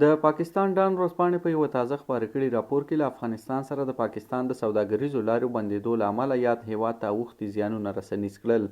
د پاکستان ډان ورځپاڼې په یوه تازه خپاره کړي راپور کې له افغانستان سره د پاکستان د سوداګریزو لارو بندېدو له امله یاد هیواد ته اوښتي زیانونه رسنیز کړل.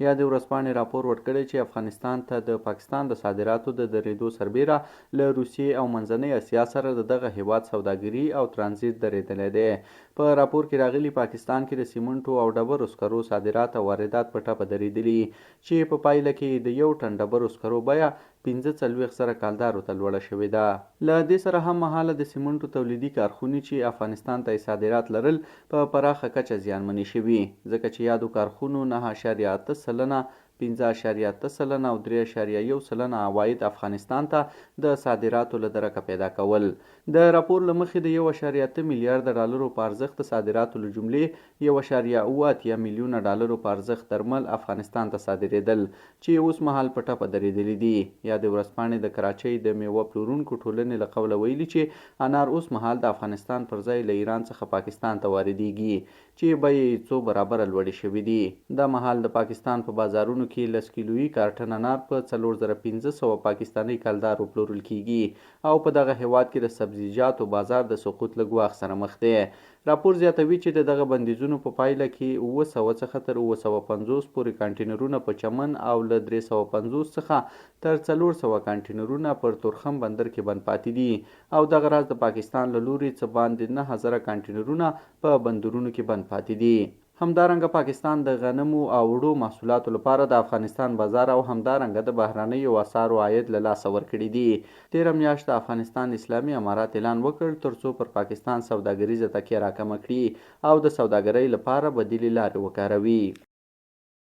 یادې ورځپاڼې راپور ورکړی چې افغانستان ته د پاکستان د صادراتو د درېدو سربیره له روسیې او منځنۍ اسیا سره د دغه هیواد سوداګري او ترانزیت درېدلی دی. په راپور کې راغلي پاکستان کې د سیمنټو او ډبرو سکرو صادرات او واردات په ټپه درېدلي چې په پایله کې د یو ټن ډبرو سکرو بیه 45 زره کالدارو ته لوړه شوې ده. له دې سره هم مهاله د سیمنټو تولیدي کارخونې چې افغانستان ته صادرات لرل په پراخه کچه زیانمنې شوي، ځکه چې یادو کارخونو 9.8 سلنه 5.8 سلنه او 3.1 سلنه عواید افغانستان ته د صادراتو له درکه پیدا کول. د راپور له مخې د 1.8 میلیارډ ډالرو په ارزښت صادراتو له جملې 1.8 میلیونه ډالرو په ارزښت درمل افغانستان ته صادرېدل چې اوس مهال په ټپه درېدلي دي. یادې ورځپاڼې د کراچۍ د میوه پلورونکو ټولنې له قوله ویلي چې انار اوس مهال د افغانستان پر ځای له ایران څخه پاکستان ته واردېږي چې بیې یې څو برابره لوړې شوې دي. دا مهال د پاکستان په بازارونو کې 10 کیلویي کارټن انار په 4500 پاکستاني کلدارو پلورل کیږي او په دغه هیواد کې د سبزیجاتو بازار د سقوط له ګواښ سره مخ دی. راپور زیاتوي چې د دغه بندیزونو په پایله کې 900 څخه تر 950 پورې کانټینرونه په چمن او له 350 څخه تر 400 کانټینرونه پر تورخم بندر کې بند پاتې دي او دغه راز د پاکستان له لوري څه باندې 9000 کانټینرونه په بندرونو کې بند پاتې دي. همدارنګه پاکستان د غنمو او وړو محصولاتو لپاره د افغانستان بازار او همدارنګه د بهرنیو اسعارو عاید له لاسه ورکړي دي. تېره میاشت د افغانستان اسلامي امارات اعلان وکړ ترڅو پر پاکستان سوداګریزه تکیه راکمه کړي او د سوداګرۍ لپاره بدیلې لارې وکاروي.